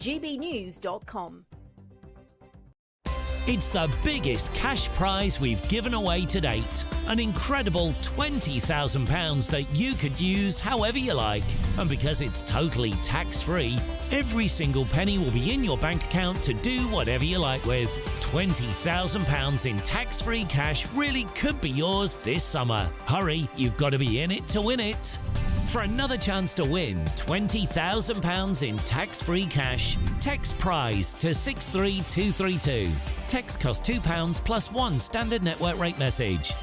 GBNews.com. It's the biggest cash prize we've given away to date. An incredible £20,000 that you could use however you like. And because it's totally tax-free, every single penny will be in your bank account to do whatever you like with. £20,000 in tax-free cash really could be yours this summer. Hurry, you've got to be in it to win it. For another chance to win £20,000 in tax-free cash, text PRIZE to 63232. Text costs £2 plus one standard network rate message.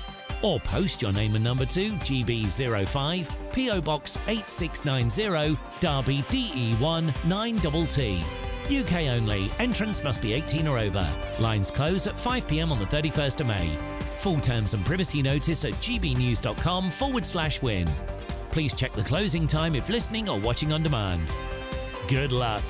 Or post your name and number to GB05, PO Box 8690, Derby DE1 9TT. UK only. Entrance must be 18 or over. Lines close at 5 p.m. on the 31st of May. Full terms and privacy notice at gbnews.com/win. Please check the closing time if listening or watching on demand. Good luck.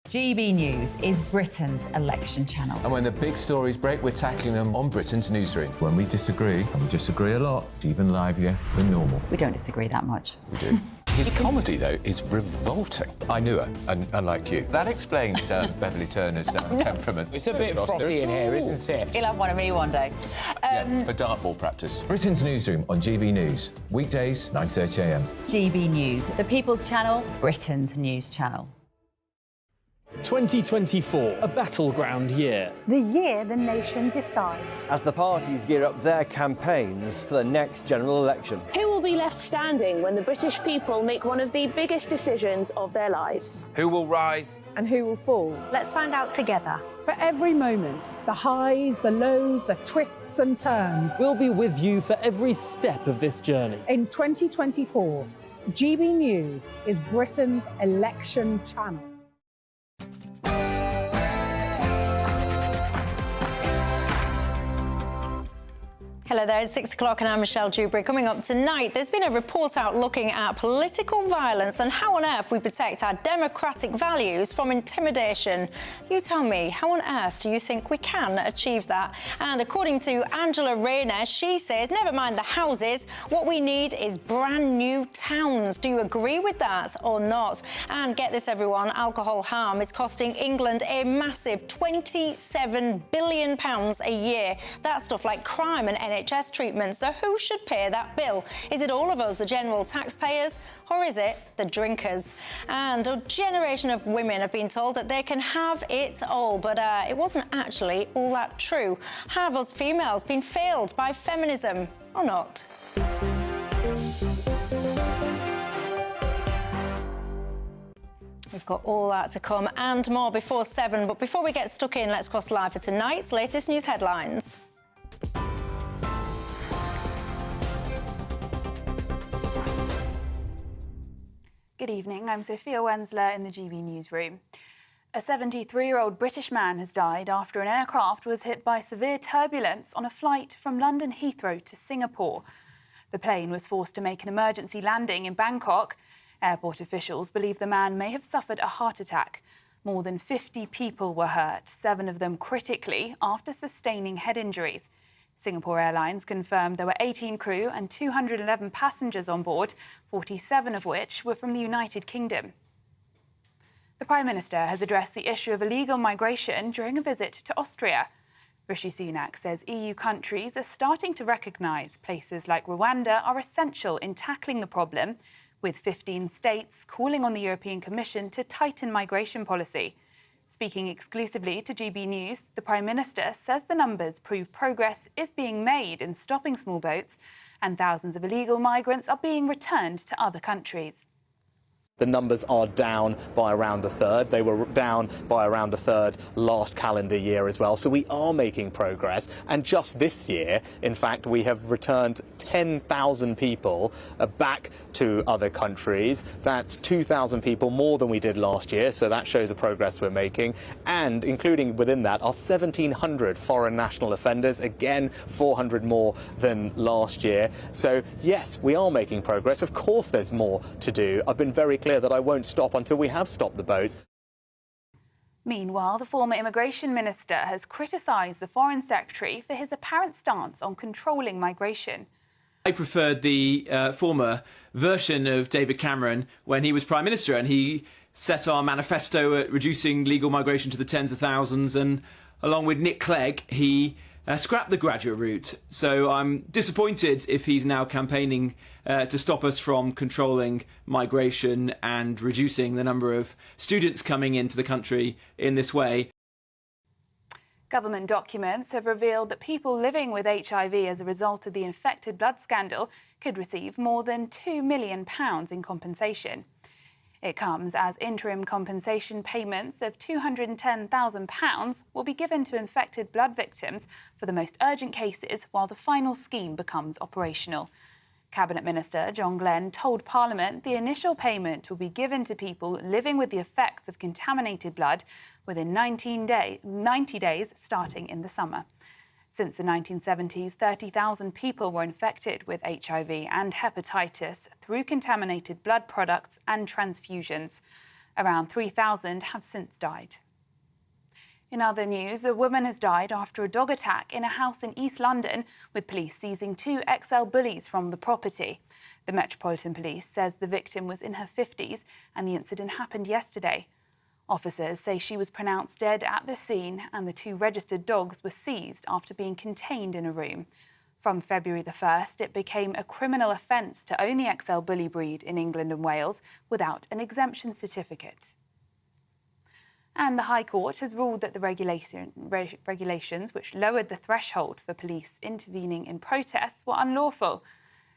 GB News is Britain's election channel. And when the big stories break, we're tackling them on Britain's newsroom. When we disagree, and we disagree a lot, it's even livelier than normal. We don't disagree that much. We do. His comedy, though, is revolting. I knew her, unlike you. That explains Beverly Turner's temperament. It's a bit frosty in here, isn't it? He'll have one of me one day. Yeah, for dartball practice. Britain's newsroom on GB News. Weekdays, 9:30 a.m. GB News, the People's Channel, Britain's news channel. 2024, a battleground year. The year the nation decides. As the parties gear up their campaigns for the next general election. Who will be left standing when the British people make one of the biggest decisions of their lives? Who will rise? And who will fall? Let's find out together. For every moment, the highs, the lows, the twists and turns. We'll be with you for every step of this journey. In 2024, GB News is Britain's election channel. Hello there, it's 6 o'clock and I'm Michelle Dewberry. Coming up tonight, there's been a report out looking at political violence and how on earth we protect our democratic values from intimidation. You tell me, how on earth do you think we can achieve that? And according to Angela Rayner, she says, never mind the houses, what we need is brand new towns. Do you agree with that or not? And get this, everyone, alcohol harm is costing England a massive £27 billion a year. That's stuff like crime and NHS treatment. So who should pay that bill? Is it all of us, the general taxpayers, or is it the drinkers? And a generation of women have been told that they can have it all, but it wasn't actually all that true. Have us females been failed by feminism or not? We've got all that to come and more before 7. But before we get stuck in, let's cross live for tonight's latest news headlines. Good evening, I'm Sophia Wensler in the GB newsroom. A 73-year-old British man has died after an aircraft was hit by severe turbulence on a flight from London Heathrow to Singapore. The plane was forced to make an emergency landing in Bangkok. Airport officials believe the man may have suffered a heart attack. More than 50 people were hurt, 7 of them critically, after sustaining head injuries. Singapore Airlines confirmed there were 18 crew and 211 passengers on board, 47 of which were from the United Kingdom. The Prime Minister has addressed the issue of illegal migration during a visit to Austria. Rishi Sunak says EU countries are starting to recognise places like Rwanda are essential in tackling the problem, with 15 states calling on the European Commission to tighten migration policy. Speaking exclusively to GB News, the Prime Minister says the numbers prove progress is being made in stopping small boats and thousands of illegal migrants are being returned to other countries. The numbers are down by around a third. They were down by around a third last calendar year as well. So we are making progress. And just this year, in fact, we have returned 10,000 people back to other countries. That's 2,000 people more than we did last year. So that shows the progress we're making. And including within that are 1,700 foreign national offenders. Again, 400 more than last year. So yes, we are making progress. Of course, there's more to do. I've been very clear that I won't stop until we have stopped the boats. Meanwhile, the former Immigration Minister has criticised the Foreign Secretary for his apparent stance on controlling migration. I preferred the former version of David Cameron when he was Prime Minister, and he set our manifesto at reducing legal migration to the tens of thousands, and along with Nick Clegg, he scrapped the graduate route. So I'm disappointed if he's now campaigning to stop us from controlling migration and reducing the number of students coming into the country in this way. Government documents have revealed that people living with HIV as a result of the infected blood scandal could receive more than £2 million in compensation. It comes as interim compensation payments of £210,000 will be given to infected blood victims for the most urgent cases while the final scheme becomes operational. Cabinet Minister John Glenn told Parliament the initial payment will be given to people living with the effects of contaminated blood within 90 days starting in the summer. Since the 1970s, 30,000 people were infected with HIV and hepatitis through contaminated blood products and transfusions. Around 3,000 have since died. In other news, a woman has died after a dog attack in a house in East London, with police seizing 2 XL bullies from the property. The Metropolitan Police says the victim was in her 50s and the incident happened yesterday. Officers say she was pronounced dead at the scene and the 2 registered dogs were seized after being contained in a room. From February the 1st, it became a criminal offence to own the XL bully breed in England and Wales without an exemption certificate. And the High Court has ruled that the regulations which lowered the threshold for police intervening in protests were unlawful.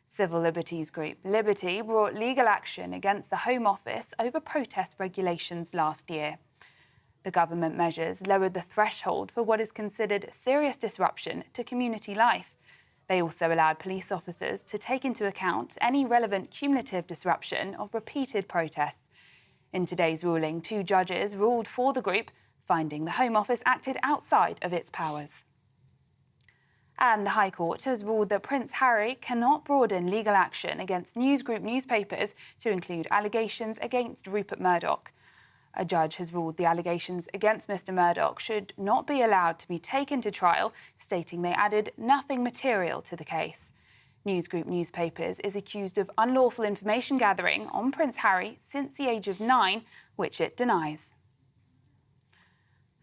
Civil liberties group Liberty brought legal action against the Home Office over protest regulations last year. The government measures lowered the threshold for what is considered serious disruption to community life. They also allowed police officers to take into account any relevant cumulative disruption of repeated protests. In today's ruling, 2 judges ruled for the group, finding the Home Office acted outside of its powers. And the High Court has ruled that Prince Harry cannot broaden legal action against News Group newspapers to include allegations against Rupert Murdoch. A judge has ruled the allegations against Mr Murdoch should not be allowed to be taken to trial, stating they added nothing material to the case. News Group newspapers is accused of unlawful information gathering on Prince Harry since the age of 9, which it denies.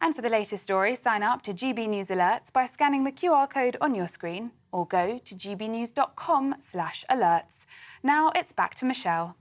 And for the latest stories, sign up to GB News Alerts by scanning the QR code on your screen or go to gbnews.com/alerts. Now it's back to Michelle.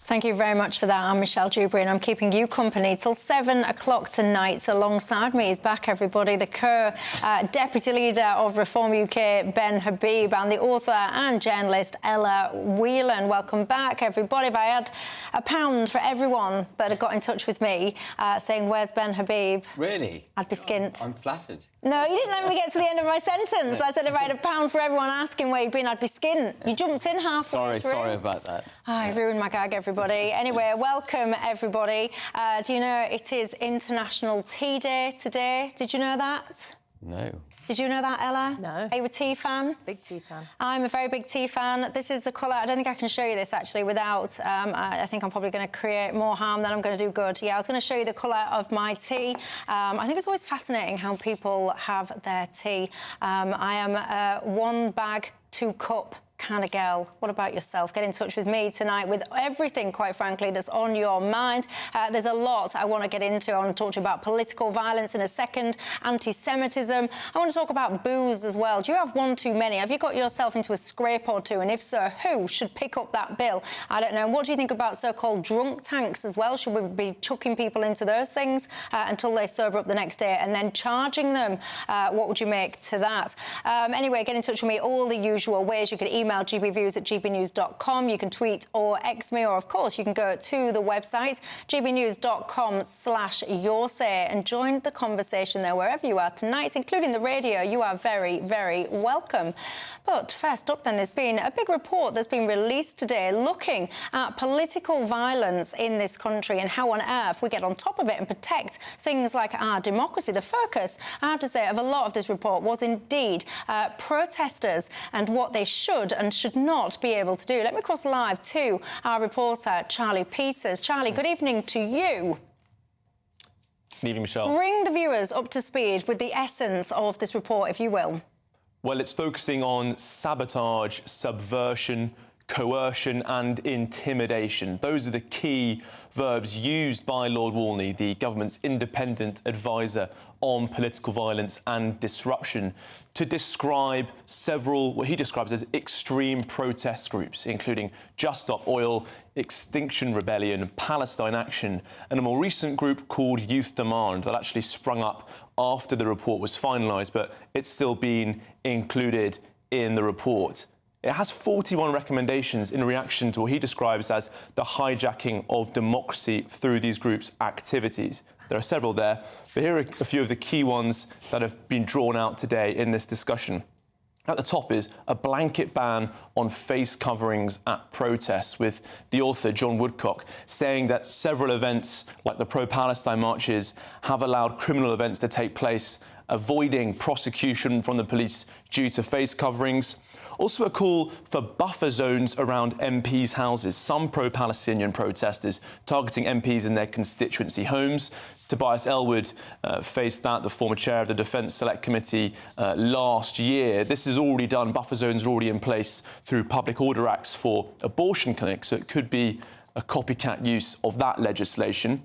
Thank you very much for that. I'm Michelle Dewberry and I'm keeping you company till 7 o'clock tonight. Alongside me is back, everybody, the co-deputy leader of Reform UK, Ben Habib, and the author and journalist, Ella Whelan. Welcome back, everybody. If I had £1 for everyone that had got in touch with me saying, where's Ben Habib? Really? I'd be skint. I'm flattered. No, you didn't let me get to the end of my sentence. I said if I had £1 for everyone asking where you'd been, I'd be skint. You jumped in halfway through. Sorry about that. I ruined my gag, everybody. Anyway, welcome, everybody. Do you know it is International Tea Day today? Did you know that? No. Did you know that, Ella? No. Are you a tea fan? Big tea fan. I'm a very big tea fan. This is the colour. I don't think I can show you this, actually, without... I think I'm probably going to create more harm than I'm going to do good. Yeah, I was going to show you the colour of my tea. I think it's always fascinating how people have their tea. I am a 1 bag, 2 cup kind of girl. What about yourself? Get in touch with me tonight with everything, quite frankly, that's on your mind. There's a lot I want to get into. I want to talk to you about political violence in a second, anti-Semitism. I want to talk about booze as well. Do you have one too many? Have you got yourself into a scrape or two? And if so, who should pick up that bill? I don't know. And what do you think about so-called drunk tanks as well? Should we be chucking people into those things until they sober up the next day and then charging them? What would you make to that? Anyway, get in touch with me all the usual ways. You can email gbviews@gbnews.com. You can tweet or X me, or of course you can go to the website gbnews.com/yoursay and join the conversation there wherever you are tonight, including the radio. You are very, very welcome. But first up then, there's been a big report that's been released today looking at political violence in this country and how on earth we get on top of it and protect things like our democracy. The focus, I have to say, of a lot of this report was indeed protesters and what they should and should not be able to do. Let me cross live to our reporter, Charlie Peters. Charlie, good evening to you. Good evening, Michelle. Bring the viewers up to speed with the essence of this report, if you will. Well, it's focusing on sabotage, subversion, coercion and intimidation. Those are the key verbs used by Lord Walney, the government's independent advisor on political violence and disruption, to describe several, what he describes as extreme protest groups, including Just Stop Oil, Extinction Rebellion, Palestine Action, and a more recent group called Youth Demand that actually sprung up after the report was finalised, but it's still been included in the report. It has 41 recommendations in reaction to what he describes as the hijacking of democracy through these groups' activities. There are several there, but here are a few of the key ones that have been drawn out today in this discussion. At the top is a blanket ban on face coverings at protests, with the author, John Woodcock, saying that several events, like the pro-Palestine marches, have allowed criminal events to take place, avoiding prosecution from the police due to face coverings. Also a call for buffer zones around MPs' houses. Some pro-Palestinian protesters targeting MPs in their constituency homes. Tobias Ellwood faced that, the former chair of the Defence Select Committee, last year. This is already done. Buffer zones are already in place through public order acts for abortion clinics, so it could be a copycat use of that legislation.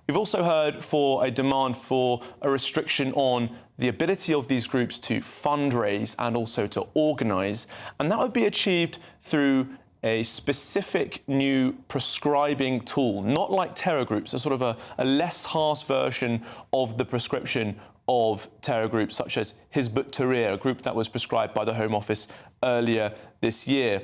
We've also heard for a demand for a restriction on the ability of these groups to fundraise and also to organise, and that would be achieved through a specific new prescribing tool, not like terror groups, a sort of a less harsh version of the prescription of terror groups such as Hizb ut-Tahrir, a group that was prescribed by the Home Office earlier this year.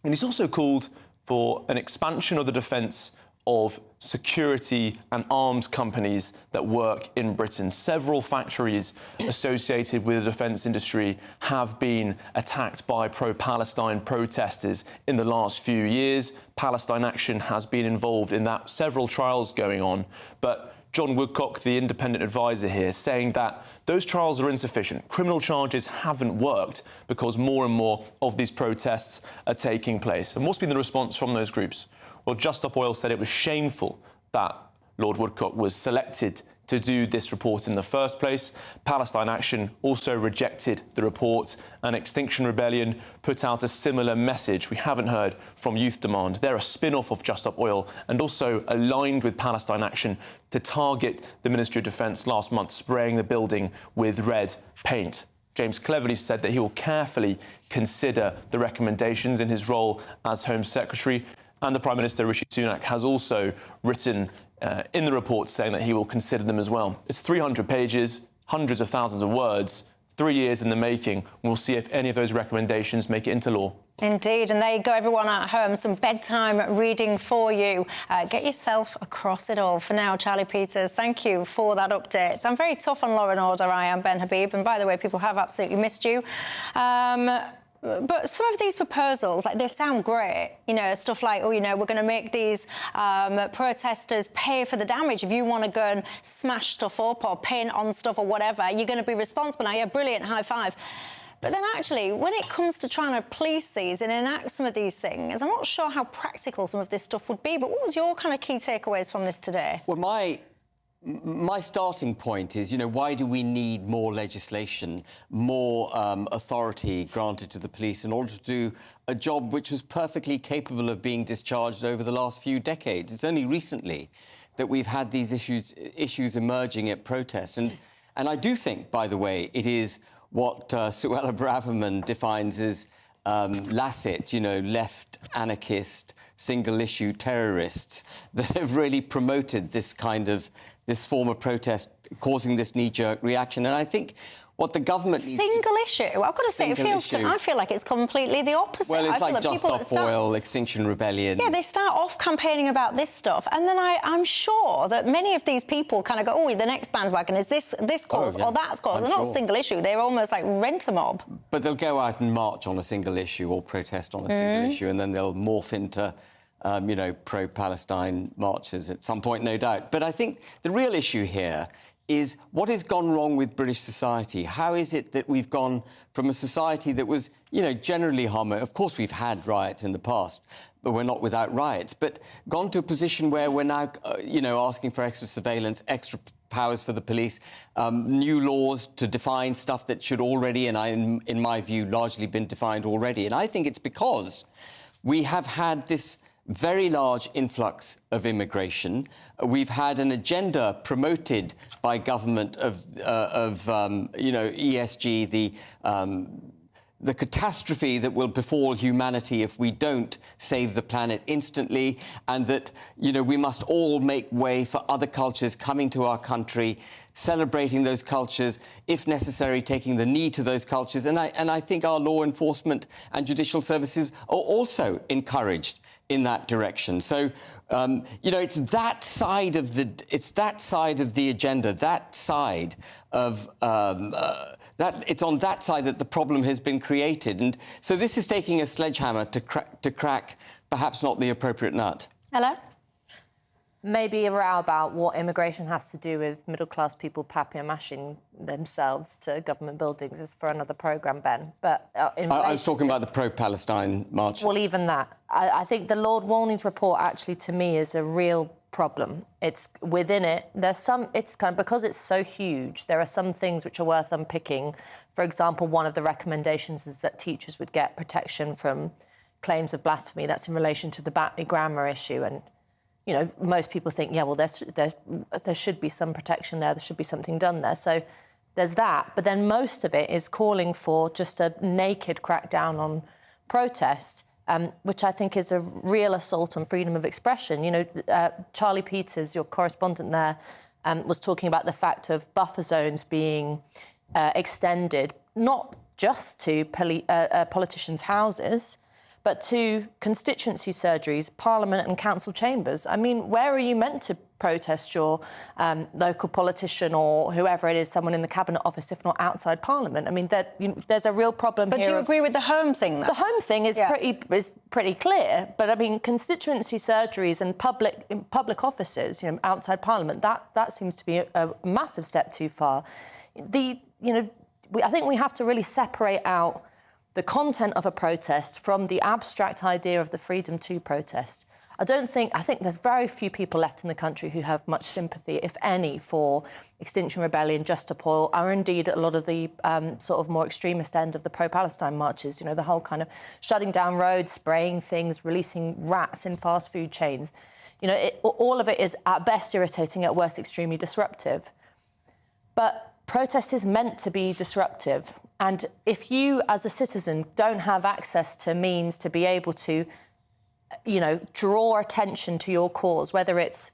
And he's also called for an expansion of the defence of security and arms companies that work in Britain. Several factories associated with the defence industry have been attacked by pro-Palestine protesters in the last few years. Palestine Action has been involved in that, several trials going on. But John Woodcock, the independent advisor here, saying that those trials are insufficient. Criminal charges haven't worked because more and more of these protests are taking place. And what's been the response from those groups? Well, Just Stop Oil said it was shameful that Lord Woodcock was selected to do this report in the first place. Palestine Action also rejected the report, and Extinction Rebellion put out a similar message. We haven't heard from Youth Demand. They're a spin-off of Just Stop Oil and also aligned with Palestine Action to target the Ministry of Defence last month, spraying the building with red paint. James Cleverly said that he will carefully consider the recommendations in his role as Home Secretary. And the Prime Minister, Rishi Sunak, has also written in the report saying that he will consider them as well. It's 300 pages, hundreds of thousands of words, 3 years in the making. We'll see if any of those recommendations make it into law. Indeed, and there you go, everyone at home, some bedtime reading for you. Get yourself across it all. For now, Charlie Peters, thank you for that update. I'm very tough on law and order, I am, Ben Habib, and by the way, people have absolutely missed you. But some of these proposals, like, they sound great. You know, stuff like, oh, you know, we're going to make these protesters pay for the damage. If you want to go and smash stuff up or paint on stuff or whatever, you're going to be responsible. Now, yeah, brilliant, high five. But then actually, when it comes to trying to police these and enact some of these things, I'm not sure how practical some of this stuff would be. But what was your kind of key takeaways from this today? Well, my starting point is, you know, why do we need more legislation, more authority granted to the police in order to do a job which was perfectly capable of being discharged over the last few decades? It's only recently that we've had these issues emerging at protests. And I do think, by the way, it is what Suella Braverman defines as Lasset, you know, left anarchist, single-issue terrorists that have really promoted this kind of this form of protest, causing this knee-jerk reaction. And I think what the government needs Single issue? I've got to say, I feel like it's completely the opposite. Well, it's I like Just Stop Oil, Extinction Rebellion. Yeah, they start off campaigning about this stuff, and then I'm sure that many of these people kind of go, oh, the next bandwagon is this cause or that's cause. They're not single issue. They're almost like rent-a-mob. But they'll go out and march on a single issue or protest on a single issue, and then they'll morph into you know, pro-Palestine marches at some point, no doubt. But I think the real issue here is what has gone wrong with British society? How is it that we've gone from a society that was, you know, generally harmonious? Of course, we've had riots in the past, but we're not without riots. But gone to a position where we're now, you know, asking for extra surveillance, extra powers for the police, new laws to define stuff that should already, and in my view, largely been defined already. And I think it's because we have had this very large influx of immigration. We've had an agenda promoted by government of ESG, the catastrophe that will befall humanity if we don't save the planet instantly, and that, we must all make way for other cultures coming to our country, celebrating those cultures, if necessary, taking the knee to those cultures. And I think our law enforcement and judicial services are also encouraged in that direction. So, it's that side of the agenda, that side of it's on that side that the problem has been created. And so this is taking a sledgehammer to crack perhaps not the appropriate nut. Hello? Maybe a row about what immigration has to do with middle-class people papier-mâching themselves to government buildings is for another programme, Ben. But I was talking about the pro-Palestine march. Well, even that. I think the Lord Walney's report, actually, to me, is a real problem. It's within it. It's kind of, because it's so huge, there are some things which are worth unpicking. For example, one of the recommendations is that teachers would get protection from claims of blasphemy. That's in relation to the Batley grammar issue. And most people think, yeah, well, there should be some protection there. There should be something done there. So there's that. But then most of it is calling for just a naked crackdown on protest, which I think is a real assault on freedom of expression. Charlie Peters, your correspondent there, was talking about the fact of buffer zones being extended, not just to politicians' houses, but to constituency surgeries, parliament and council chambers. I mean, where are you meant to protest your local politician or whoever it is, someone in the cabinet office, if not outside parliament? I mean, there's a real problem here. But do you agree with the home thing, though? The home thing is pretty clear. But I mean, constituency surgeries and public offices, outside parliament, that seems to be a massive step too far. I think we have to really separate out the content of a protest from the abstract idea of the freedom to protest. I think there's very few people left in the country who have much sympathy, if any, for Extinction Rebellion, Just Stop Oil, or indeed a lot of the sort of more extremist end of the pro-Palestine marches, the whole kind of shutting down roads, spraying things, releasing rats in fast food chains. All of it is at best irritating, at worst extremely disruptive. But protest is meant to be disruptive. And if you, as a citizen, don't have access to means to be able to, draw attention to your cause, whether it's...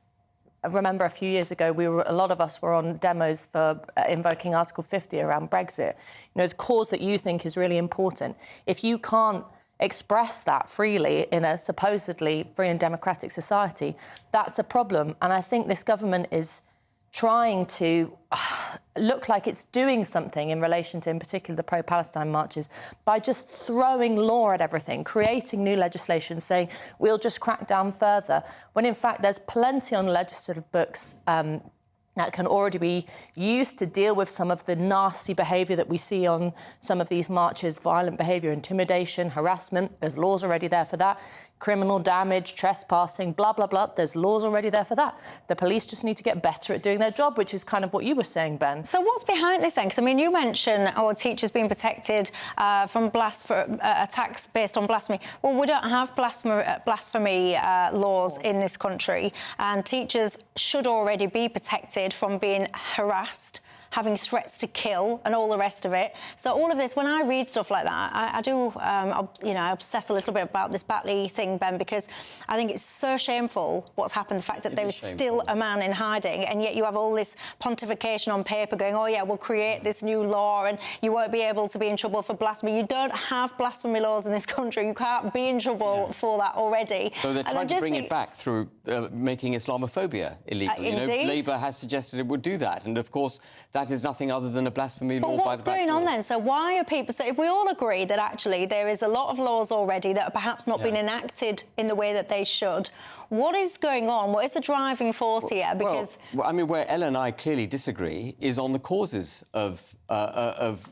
I remember a few years ago, a lot of us were on demos for invoking Article 50 around Brexit. The cause that you think is really important. If you can't express that freely in a supposedly free and democratic society, that's a problem. And I think this government is trying to look like it's doing something in relation to, in particular, the pro-Palestine marches by just throwing law at everything, creating new legislation, saying we'll just crack down further, when in fact there's plenty on legislative books that can already be used to deal with some of the nasty behaviour that we see on some of these marches, violent behaviour, intimidation, harassment. There's laws already there for that. Criminal damage, trespassing, blah, blah, blah. There's laws already there for that. The police just need to get better at doing their job, which is kind of what you were saying, Ben. So what's behind this then? Because, I mean, you mentioned teachers being protected from attacks based on blasphemy. Well, we don't have blasphemy laws in this country, and teachers should already be protected from being harassed, having threats to kill and all the rest of it. So all of this, when I read stuff like that, I do, I obsess a little bit about this Batley thing, Ben, because I think it's so shameful what's happened, the fact that there is still a man in hiding, and yet you have all this pontification on paper going, oh, yeah, we'll create this new law and you won't be able to be in trouble for blasphemy. You don't have blasphemy laws in this country. You can't be in trouble for that already. So they're trying to bring it back through making Islamophobia illegal. Indeed. Labour has suggested it would do that, and, of course, that is nothing other than a blasphemy law by the back door. But what's going on then? So why are people... So if we all agree that actually there is a lot of laws already that are perhaps not being enacted in the way that they should, What is going on? What is the driving force here? Because I mean, where Ella and I clearly disagree is on the causes of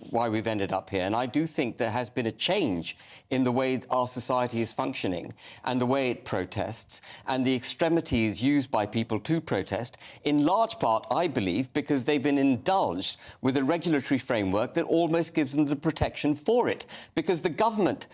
why we've ended up here. And I do think there has been a change in the way our society is functioning and the way it protests and the extremities used by people to protest, in large part, I believe, because they've been indulged with a regulatory framework that almost gives them the protection for it. Because the government,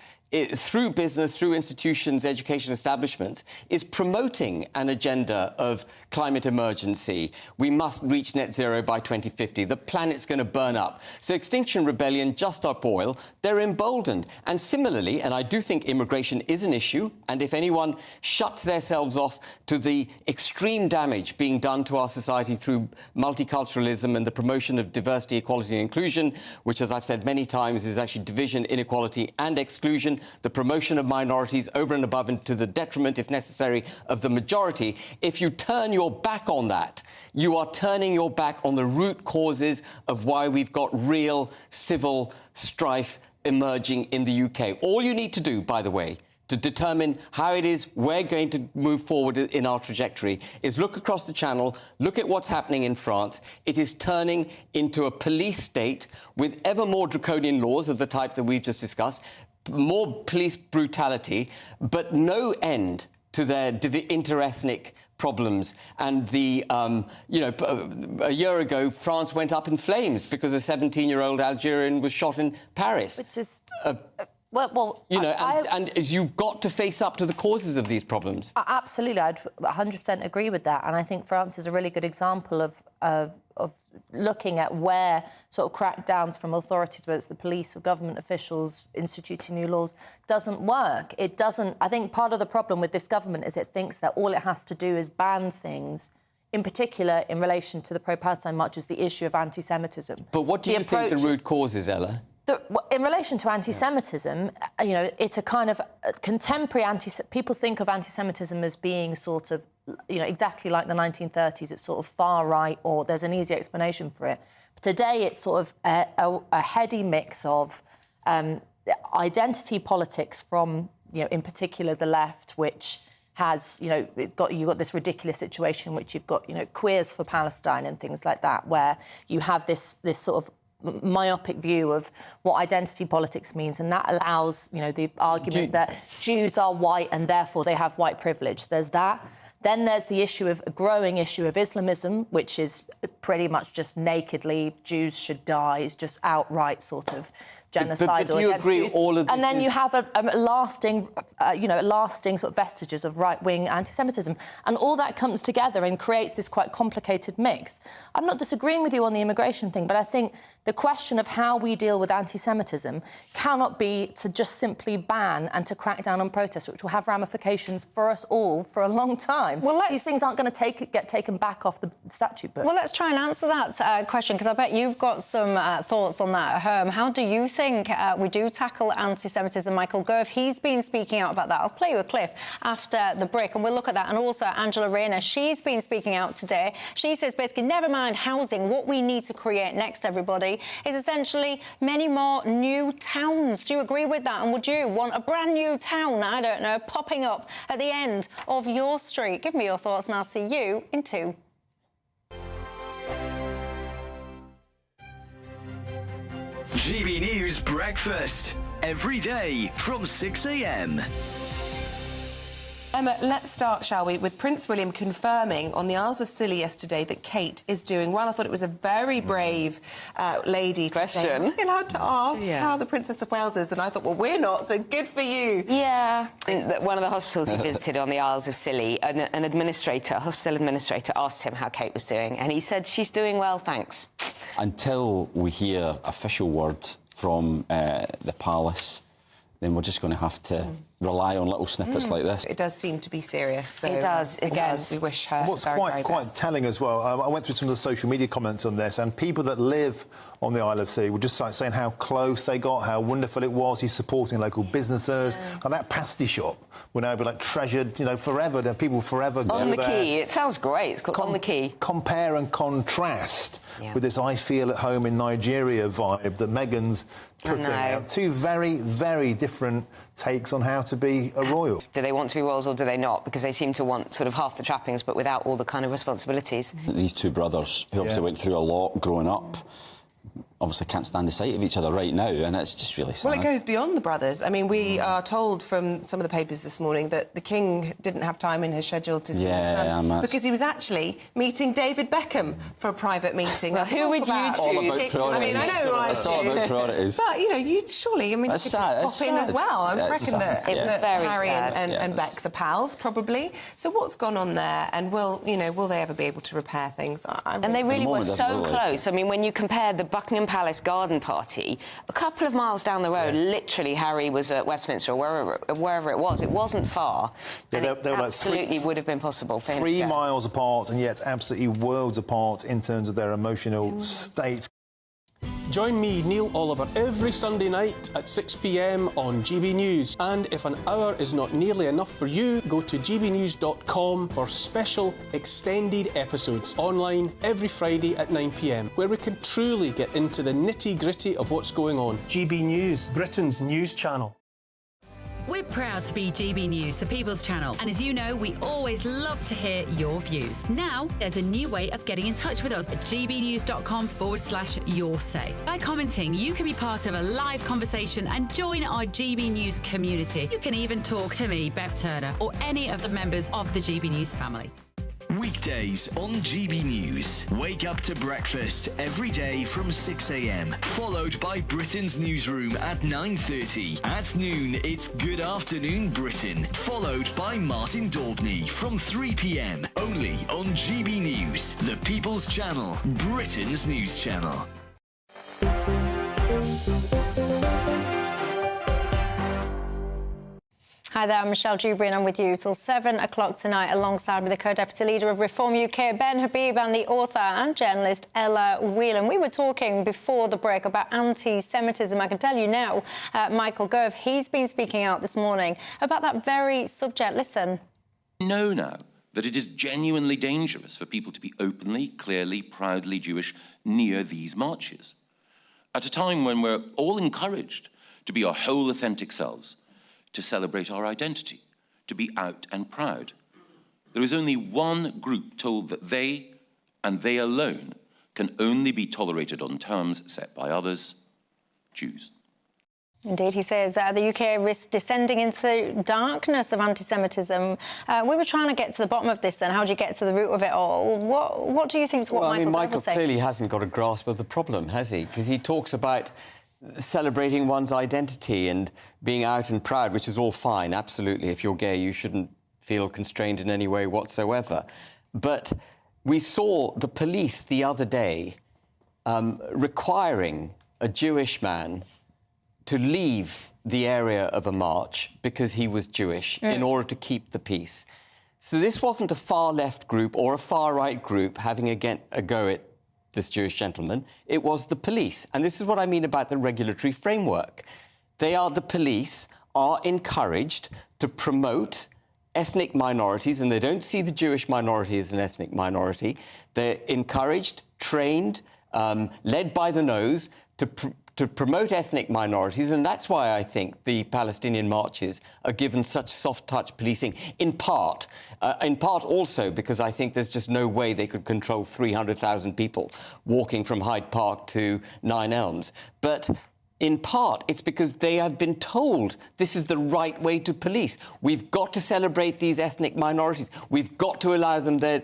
through business, through institutions, education establishments, is promoting an agenda of climate emergency. We must reach net zero by 2050. The planet's going to burn up. So Extinction Rebellion, Just Stop Oil, they're emboldened. And similarly, and I do think immigration is an issue, and if anyone shuts themselves off to the extreme damage being done to our society through multiculturalism and the promotion of diversity, equality and inclusion, which, as I've said many times, is actually division, inequality and exclusion, the promotion of minorities over and above and to the detriment, if necessary, of the majority. If you turn your back on that, you are turning your back on the root causes of why we've got real civil strife emerging in the UK. All you need to do, by the way, to determine how it is we're going to move forward in our trajectory is look across the channel, look at what's happening in France. It is turning into a police state with ever more draconian laws of the type that we've just discussed, more police brutality, but no end to their interethnic problems. And the, a year ago, France went up in flames because a 17-year-old Algerian was shot in Paris. Which is... and you've got to face up to the causes of these problems. Absolutely, I'd 100% agree with that. And I think France is a really good example of looking at where sort of crackdowns from authorities, whether it's the police or government officials instituting new laws, doesn't work. It doesn't... I think part of the problem with this government is it thinks that all it has to do is ban things, in particular in relation to the pro-Palestine marches, the issue of anti-Semitism. But what do you think the root cause is, Ella? In relation to anti-Semitism, it's a kind of contemporary people think of anti-Semitism as being sort of, exactly like the 1930s. It's sort of far right, or there's an easy explanation for it. But today, it's sort of a heady mix of identity politics from, in particular, the left, which has, you've got this ridiculous situation, which you've got, queers for Palestine and things like that, where you have this sort of myopic view of what identity politics means, and that allows, the argument that Jews are white and therefore they have white privilege. There's that. Then there's the a growing issue of Islamism, which is pretty much just nakedly Jews should die, is just outright sort of genocidal. But do you agree Jews. all of this? And then you have a lasting, lasting sort of vestiges of right-wing anti-Semitism, and all that comes together and creates this quite complicated mix. I'm not disagreeing with you on the immigration thing, but I think the question of how we deal with anti-Semitism cannot be to just simply ban and to crack down on protests, which will have ramifications for us all for a long time. Well, these things aren't going to get taken back off the statute book. Well, let's try and answer that question, because I bet you've got some thoughts on that at home. How do you think we do tackle anti-Semitism? Michael Gove, he's been speaking out about that. I'll play you a clip after the break and we'll look at that. And also Angela Rayner, she's been speaking out today. She says basically, never mind housing, what we need to create next, everybody, is essentially many more new towns. Do you agree with that? And would you want a brand new town, I don't know, popping up at the end of your street? Give me your thoughts and I'll see you in 2. GB News Breakfast, every day from 6 a.m. Emma, let's start, shall we, with Prince William confirming on the Isles of Scilly yesterday that Kate is doing well. I thought it was a very brave lady to say, "Are we allowed to ask how the Princess of Wales is?" And I thought, well, we're not, so good for you. Yeah. One of the hospitals he visited on the Isles of Scilly, an administrator, a hospital administrator, asked him how Kate was doing, and he said, "She's doing well, thanks." Until we hear official word from the palace, then we're just going to have to rely on little snippets like this. It does seem to be serious. So, it does. Again, we wish her What's very quite best. telling as well, I went through some of the social media comments on this, and people that live on the Isle of Scilly were just like saying how close they got, how wonderful it was. He's supporting local businesses, and that pasty shop will now be like treasured, forever. That people forever go there. On the Quay. It sounds great. It's called On the Quay. Compare and contrast with this "I feel at home in Nigeria" vibe that Meghan's putting out. Two very, very different takes on how to to be a royal. Do they want to be royals or do they not? Because they seem to want sort of half the trappings but without all the kind of responsibilities. These two brothers, who obviously went through a lot growing up, obviously can't stand the sight of each other right now, and it's just really sad. Well, it goes beyond the brothers. I mean, we are told from some of the papers this morning that the King didn't have time in his schedule to see his son because he was actually meeting David Beckham for a private meeting. Well, who would you choose? I mean, I know who I'd choose. about priorities. But, you know, you surely, I mean, you could just pop in as well. I reckon that Harry and Bex are pals, probably. So what's gone on there, and will they ever be able to repair things? And they really were so close. I mean, when you compare the Buckingham Palace garden party, a couple of miles down the road, literally Harry was at Westminster or wherever it was. It wasn't far. And it absolutely would have been possible for him to go. 3 miles apart, and yet absolutely worlds apart in terms of their emotional state. Join me, Neil Oliver, every Sunday night at 6 p.m. on GB News. And if an hour is not nearly enough for you, go to GBNews.com for special extended episodes online every Friday at 9 p.m, where we can truly get into the nitty-gritty of what's going on. GB News, Britain's news channel. We're proud to be GB News, the People's Channel. And as you know, we always love to hear your views. Now, there's a new way of getting in touch with us at gbnews.com/yoursay. By commenting, you can be part of a live conversation and join our GB News community. You can even talk to me, Bev Turner, or any of the members of the GB News family. Weekdays on GB News. Wake up to breakfast every day from 6 a.m. Followed by Britain's newsroom at 9:30. At noon, it's Good Afternoon Britain. Followed by Martin Daubney from 3 p.m. Only on GB News, the People's Channel, Britain's news channel. Hi there, I'm Michelle Dewberry and I'm with you till 7 o'clock tonight alongside with the co-deputy leader of Reform UK, Ben Habib, and the author and journalist Ella Whelan. We were talking before the break about anti-Semitism. I can tell you now, Michael Gove, he's been speaking out this morning about that very subject. Listen. We know now that it is genuinely dangerous for people to be openly, clearly, proudly Jewish near these marches. At a time when we're all encouraged to be our whole authentic selves, to celebrate our identity, to be out and proud. There is only one group told that they, and they alone, can only be tolerated on terms set by others: Jews. Indeed, he says the UK risks descending into darkness of anti-Semitism. We were trying to get to the bottom of this then. How do you get to the root of it all? What do you think to what Michael Michael say? clearly hasn't got a grasp of the problem, has he? Because he talks about celebrating one's identity and being out and proud, which is all fine, absolutely. If you're gay, you shouldn't feel constrained in any way whatsoever. But we saw the police the other day requiring a Jewish man to leave the area of a march because he was Jewish in order to keep the peace. So this wasn't a far-left group or a far-right group having a go at this Jewish gentleman. It was the police. And this is what I mean about the regulatory framework. The police are encouraged to promote ethnic minorities, and they don't see the Jewish minority as an ethnic minority. They're encouraged, trained, led by the nose to promote ethnic minorities, and that's why I think the Palestinian marches are given such soft-touch policing, in part also because I think there's just no way they could control 300,000 people walking from Hyde Park to Nine Elms. But in part, it's because they have been told this is the right way to police. We've got to celebrate these ethnic minorities. We've got to allow them their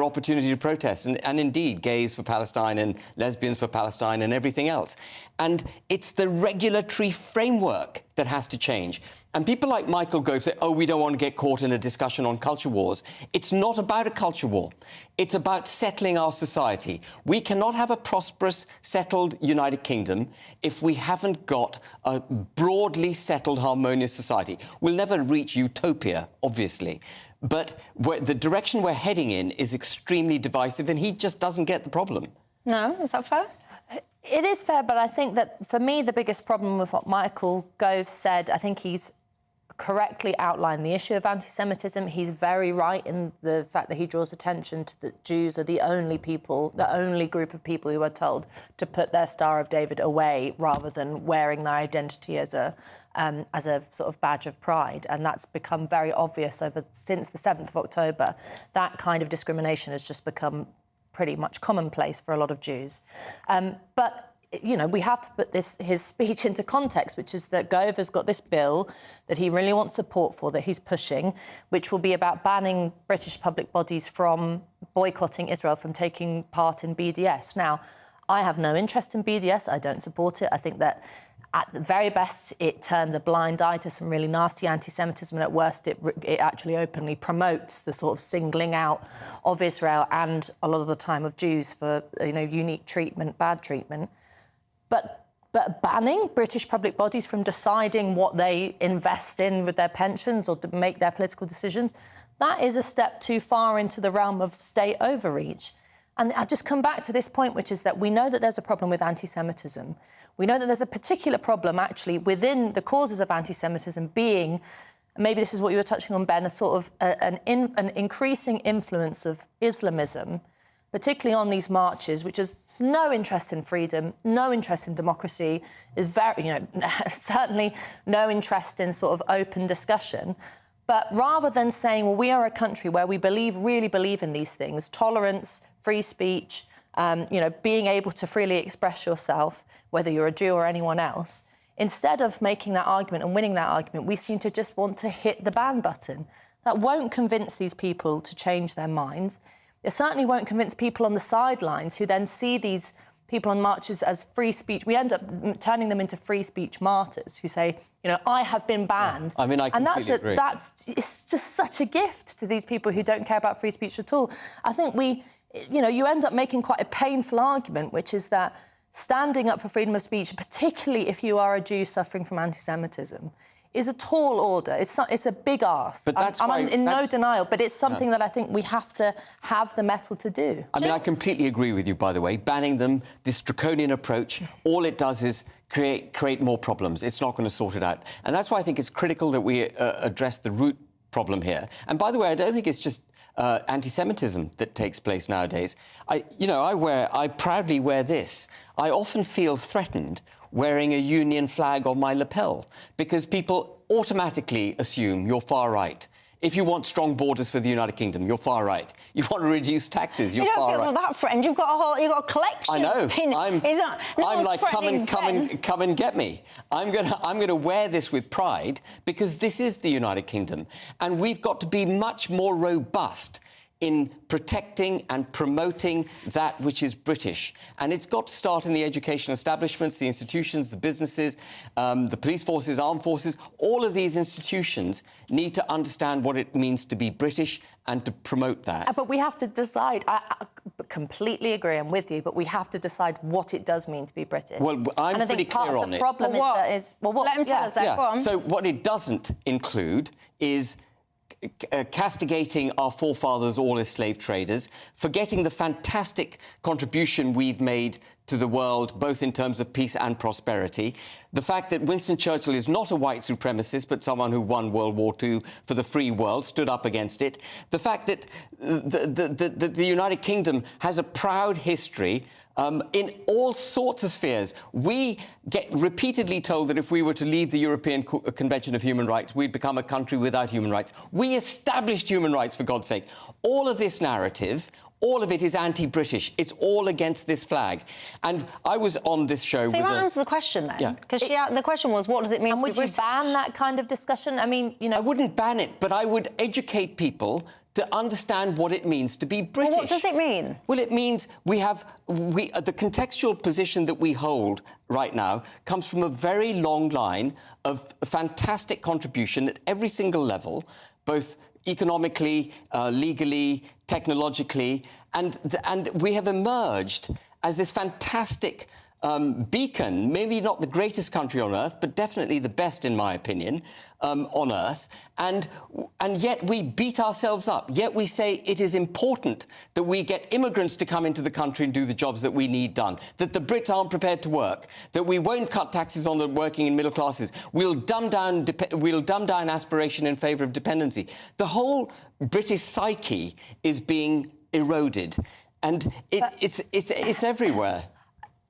opportunity to protest. And indeed, gays for Palestine and lesbians for Palestine and everything else. And it's the regulatory framework that has to change. And people like Michael Gove say, oh, we don't want to get caught in a discussion on culture wars. It's not about a culture war. It's about settling our society. We cannot have a prosperous, settled United Kingdom if we haven't got a broadly settled, harmonious society. We'll never reach utopia, obviously. But the direction we're heading in is extremely divisive, and he just doesn't get the problem. No? Is that fair? It is fair, but I think that, for me, the biggest problem with what Michael Gove said, I think he's correctly outlined the issue of anti-Semitism. He's very right in the fact that he draws attention to that Jews are the only group of people who are told to put their Star of David away rather than wearing their identity as a sort of badge of pride. And that's become very obvious since the 7th of October. That kind of discrimination has just become pretty much commonplace for a lot of Jews. But you know, we have to put his speech into context, which is that Gove has got this bill that he really wants support for, that he's pushing, which will be about banning British public bodies from boycotting Israel, from taking part in BDS. Now, I have no interest in BDS. I don't support it. I think that at the very best, it turns a blind eye to some really nasty anti-Semitism, and at worst, it actually openly promotes the sort of singling out of Israel and a lot of the time of Jews for, you know, unique treatment, bad treatment. But banning British public bodies from deciding what they invest in with their pensions or to make their political decisions, that is a step too far into the realm of state overreach. And I just come back to this point, which is that we know that there's a problem with anti-Semitism. We know that there's a particular problem, actually, within the causes of anti-Semitism being, maybe this is what you were touching on, Ben, a sort of an increasing influence of Islamism, particularly on these marches, which is no interest in freedom, no interest in democracy, is very, you know, certainly no interest in sort of open discussion. But rather than saying, well, we are a country where we really believe in these things, tolerance, free speech, you know, being able to freely express yourself, whether you're a Jew or anyone else, instead of making that argument and winning that argument, we seem to just want to hit the ban button. That won't convince these people to change their minds. It certainly won't convince people on the sidelines who then see these people on marches as free speech. We end up turning them into free speech martyrs who say, you know, I have been banned. I mean, I completely agree. It's just such a gift to these people who don't care about free speech at all. I think you know, you end up making quite a painful argument, which is that standing up for freedom of speech, particularly if you are a Jew suffering from anti-Semitism, is a tall order. It's a big ask. But that's I'm in no denial, but it's something that I think we have to have the mettle to do. I mean, I completely agree with you, by the way. Banning them, this draconian approach, all it does is create more problems. It's not going to sort it out. And that's why I think it's critical that we address the root problem here. And by the way, I don't think it's just anti-Semitism that takes place nowadays. I proudly wear this. I often feel threatened wearing a union flag on my lapel because people automatically assume you're far right. If you want strong borders for the United Kingdom, you're far right. You want to reduce taxes, you're far right. You don't feel that friend. You've got a collection. I know. Of pin. I'm like, come and get me. I'm gonna wear this with pride because this is the United Kingdom, and we've got to be much more robust in protecting and promoting that which is British. And it's got to start in the educational establishments, the institutions, the businesses, the police forces, armed forces. All of these institutions need to understand what it means to be British and to promote that. But we have to decide. I completely agree, I'm with you, but we have to decide what it does mean to be British. Well, I'm pretty clear on it. And I think part of the problem is what? Let him tell us that. Go on. So what it doesn't include is castigating our forefathers all as slave traders, forgetting the fantastic contribution we've made to the world, both in terms of peace and prosperity, the fact that Winston Churchill is not a white supremacist, but someone who won World War II for the free world, stood up against it, the fact that the United Kingdom has a proud history in all sorts of spheres. We get repeatedly told that if we were to leave the European Convention of Human Rights, we'd become a country without human rights. We established human rights, for God's sake. All of this narrative, all of it is anti-British. It's all against this flag. And I was on this show So you won't answer the question then? Yeah. Because the question was, what does it mean to be British? Would you ban that kind of discussion? I mean, you know... I wouldn't ban it, but I would educate people to understand what it means to be British. Well, what does it mean? Well, it means the contextual position that we hold right now comes from a very long line of fantastic contribution at every single level, both economically, legally, technologically, and we have emerged as this fantastic beacon, maybe not the greatest country on earth, but definitely the best, in my opinion, on earth. And yet we beat ourselves up. Yet we say it is important that we get immigrants to come into the country and do the jobs that we need done, that the Brits aren't prepared to work, that we won't cut taxes on the working and middle classes. We'll dumb down aspiration in favour of dependency. The whole British psyche is being eroded, and it's everywhere.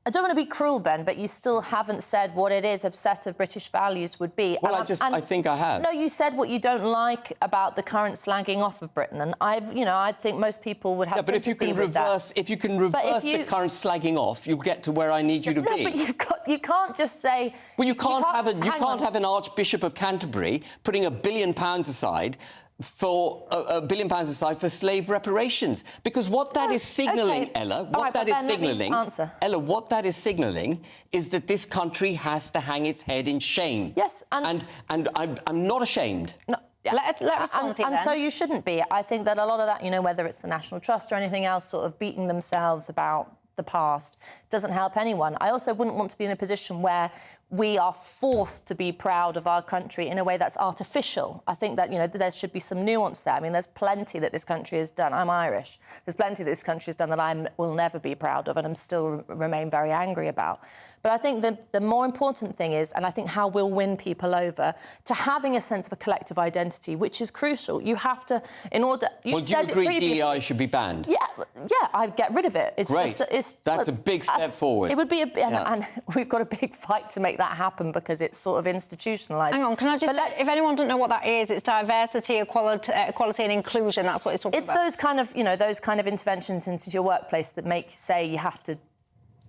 I don't want to be cruel, Ben, but you still haven't said what it is a set of British values would be. Well, I think I have. No, you said what you don't like about the current slagging off of Britain, and I think most people would have. Yeah, but if you can reverse the current slagging off, you'll get to where I need you to be. No, but you can't just say. Well, you can't have an Archbishop of Canterbury putting £1 billion aside for £1 billion aside for slave reparations, because what that is signalling, Ella, what that is signalling is that this country has to hang its head in shame. Yes, and I'm not ashamed. No. Yeah. Let's respond to you, then. So you shouldn't be. I think that a lot of that, whether it's the National Trust or anything else, sort of beating themselves about the past, doesn't help anyone. I also wouldn't want to be in a position where we are forced to be proud of our country in a way that's artificial. I think that, there should be some nuance there. I mean, there's plenty that this country has done. I'm Irish. There's plenty that this country has done that I will never be proud of and I'm still remain very angry about. But I think the more important thing is, and I think how we'll win people over, to having a sense of a collective identity, which is crucial. You have to, in order... Do you agree DEI should be banned? Yeah, I'd get rid of it. It's great. That's a big step forward. It would be and we've got a big fight to make that happen because it's sort of institutionalised. Hang on, can I just say, if anyone doesn't know what that is, it's diversity, equality and inclusion. That's what it's talking about. It's those kind of interventions into your workplace that make you say you have to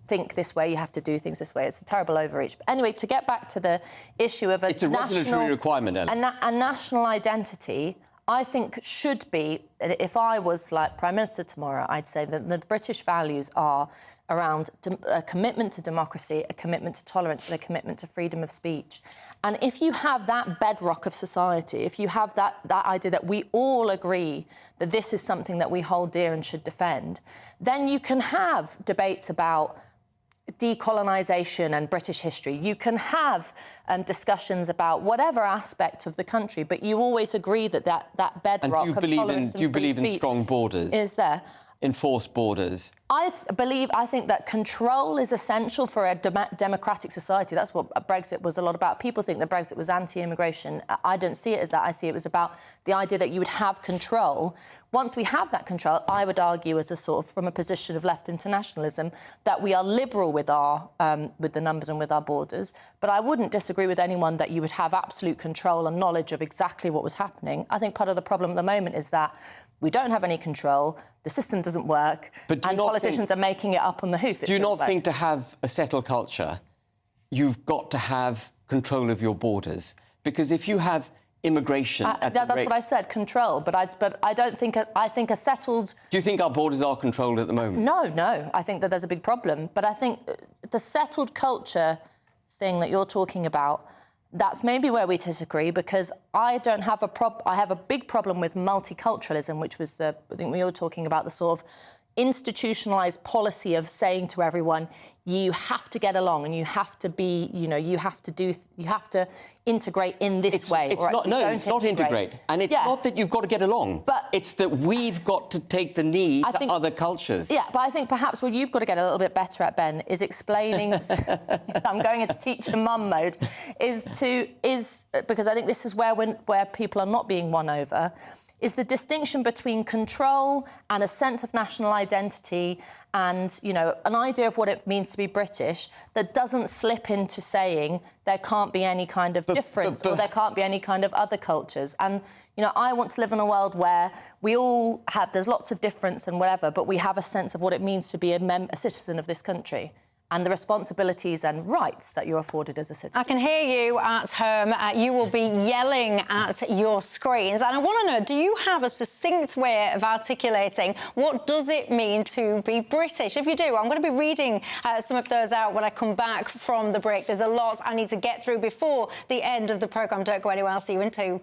think this way, you have to do things this way. It's a terrible overreach. But anyway, to get back to the issue of it's a regulatory requirement, Ellen. A national identity, I think, should be, if I was like Prime Minister tomorrow, I'd say that the British values are around a commitment to democracy, a commitment to tolerance, and a commitment to freedom of speech. And if you have that bedrock of society, if you have that idea that we all agree that this is something that we hold dear and should defend, then you can have debates about decolonisation and British history. You can have discussions about whatever aspect of the country, but you always agree that bedrock of tolerance and do you believe in strong borders? Is there? Enforced borders? I think that control is essential for a democratic society. That's what Brexit was a lot about. People think that Brexit was anti-immigration. I don't see it as that. I see it was about the idea that you would have control. Once we have that control, I would argue, as a sort of from a position of left internationalism, that we are liberal with with the numbers and with our borders. But I wouldn't disagree with anyone that you would have absolute control and knowledge of exactly what was happening. I think part of the problem at the moment is that we don't have any control, the system doesn't work, and politicians are making it up on the hoof. Do you not think to have a settled culture, you've got to have control of your borders? Because if you have immigration that's what I said, control. But I don't think... I think a settled... Do you think our borders are controlled at the moment? No. I think that there's a big problem. But I think the settled culture thing that you're talking about, that's maybe where we disagree, because I don't have I have a big problem with multiculturalism, which was I think we were talking about the sort of institutionalised policy of saying to everyone, you have to get along and you have to be, you have to integrate in this way. It's not integrate. And it's not that you've got to get along, but it's that we've got to take the knee to other cultures. Yeah, but I think perhaps what you've got to get a little bit better at, Ben, is explaining... I'm going into teacher mum mode, is because I think this is where people are not being won over, is the distinction between control and a sense of national identity and, an idea of what it means to be British that doesn't slip into saying there can't be any kind of difference or there can't be any kind of other cultures. And, I want to live in a world where we all there's lots of difference and whatever, but we have a sense of what it means to be a citizen of this country and the responsibilities and rights that you're afforded as a citizen. I can hear you at home. You will be yelling at your screens. And I want to know, do you have a succinct way of articulating what does it mean to be British? If you do, I'm going to be reading some of those out when I come back from the break. There's a lot I need to get through before the end of the programme. Don't go anywhere. I'll see you in 2.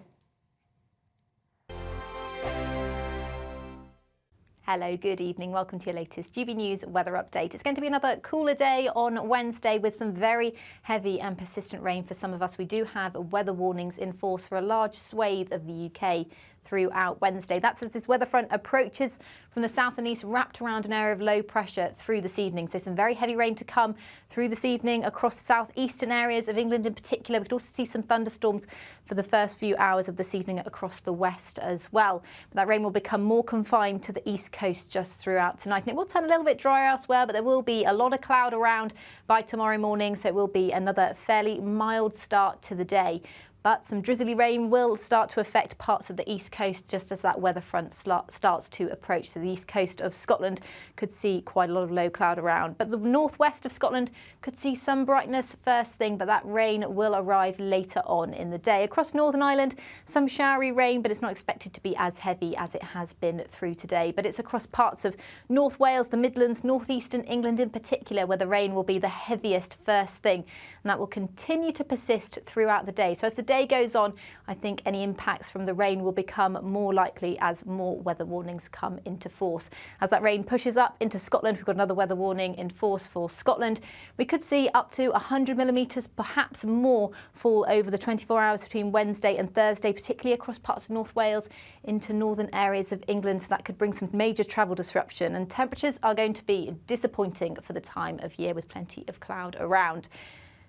Hello, good evening. Welcome to your latest GB News weather update. It's going to be another cooler day on Wednesday with some very heavy and persistent rain for some of us. We do have weather warnings in force for a large swathe of the UK throughout Wednesday. That's as this weather front approaches from the south and east, wrapped around an area of low pressure through this evening. So some very heavy rain to come through this evening across the southeastern areas of England in particular. We could also see some thunderstorms for the first few hours of this evening across the west as well. But that rain will become more confined to the east coast just throughout tonight. And it will turn a little bit drier elsewhere, but there will be a lot of cloud around by tomorrow morning. So it will be another fairly mild start to the day. But some drizzly rain will start to affect parts of the east coast just as that weather front starts to approach. So the east coast of Scotland could see quite a lot of low cloud around. But the northwest of Scotland could see some brightness first thing, but that rain will arrive later on in the day. Across Northern Ireland, some showery rain, but it's not expected to be as heavy as it has been through today. But it's across parts of North Wales, the Midlands, northeastern England in particular, where the rain will be the heaviest first thing. And that will continue to persist throughout the day. So as the day goes on, I think any impacts from the rain will become more likely as more weather warnings come into force. As that rain pushes up into Scotland, we've got another weather warning in force for Scotland. We could see up to 100 millimetres, perhaps more, fall over the 24 hours between Wednesday and Thursday, particularly across parts of North Wales into northern areas of England. So that could bring some major travel disruption. And temperatures are going to be disappointing for the time of year with plenty of cloud around.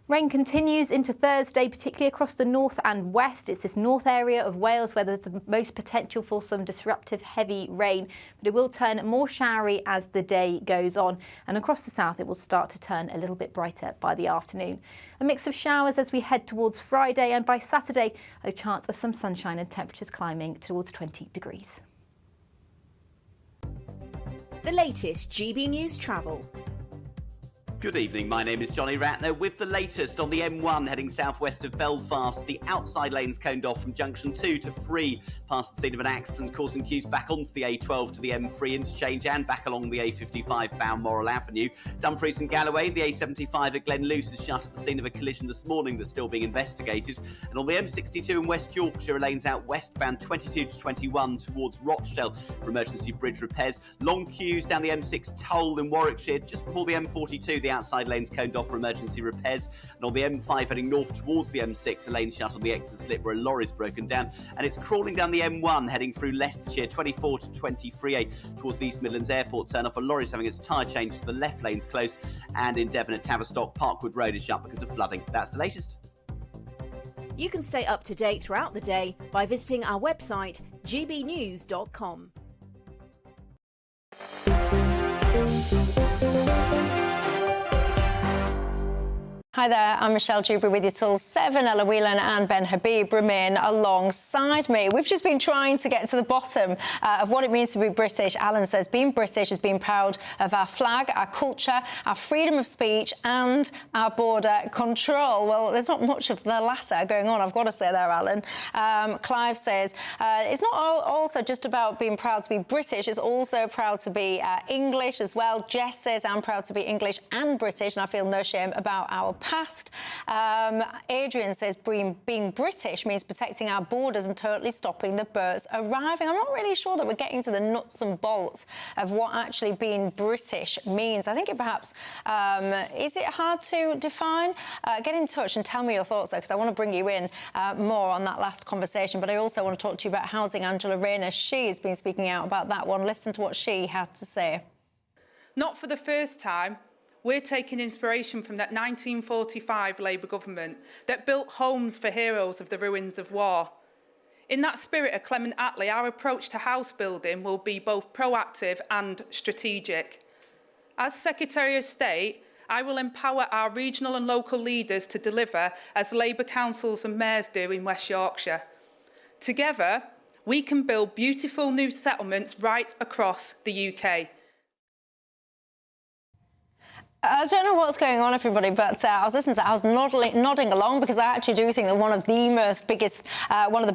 Rain continues into Thursday, particularly across the north and west. It's this north area of Wales where there's the most potential for some disruptive heavy rain, but it will turn more showery as the day goes on. And across the south, it will start to turn a little bit brighter by the afternoon. A mix of showers as we head towards Friday, and by Saturday, a chance of some sunshine and temperatures climbing towards 20 degrees. The latest GB News travel. Good evening, my name is Johnny Ratner with the latest on the M1 heading southwest of Belfast. The outside lanes coned off from junction 2 to 3 past the scene of an accident, causing queues back onto the A12 to the M3 interchange and back along the A55 Balmoral Avenue. Dumfries and Galloway, the A75 at Glenluce is shut at the scene of a collision this morning that's still being investigated. And on the M62 in West Yorkshire, lanes out westbound 22 to 21 towards Rochdale for emergency bridge repairs. Long queues down the M6 toll in Warwickshire just before the M42, the outside lanes coned off for emergency repairs. And on the M5 heading north towards the M6, a lane shut on the exit slip where a lorry's broken down. And it's crawling down the M1 heading through Leicestershire 24 to 23A towards the East Midlands Airport turn off. A lorry's having its tyre changed, to the left lane's closed. And in Devon at Tavistock, Parkwood Road is shut because of flooding. That's the latest. You can stay up to date throughout the day by visiting our website, gbnews.com. Hi there, I'm Michelle Dewberry with you till 7. Ella Whelan and Ben Habib remain alongside me. We've just been trying to get to the bottom of what it means to be British. Alan says being British is being proud of our flag, our culture, our freedom of speech and our border control. Well, there's not much of the latter going on, I've got to say there, Alan. Clive says it's not also just about being proud to be British, it's also proud to be English as well. Jess says I'm proud to be English and British and I feel no shame about our past. Adrian says being British means protecting our borders and totally stopping the boats arriving. I'm not really sure that we're getting to the nuts and bolts of what actually being British means. I think it perhaps, is it hard to define? Get in touch and tell me your thoughts though, because I want to bring you in more on that last conversation, but I also want to talk to you about housing. Angela Rayner, she's been speaking out about that one. Listen to what she had to say. Not for the first time, we're taking inspiration from that 1945 Labour government that built homes for heroes of the ruins of war. In that spirit of Clement Attlee, our approach to house building will be both proactive and strategic. As Secretary of State, I will empower our regional and local leaders to deliver as Labour councils and mayors do in West Yorkshire. Together, we can build beautiful new settlements right across the UK. I don't know what's going on, everybody, but I was listening to that. I was nodding along because I actually do think that one of the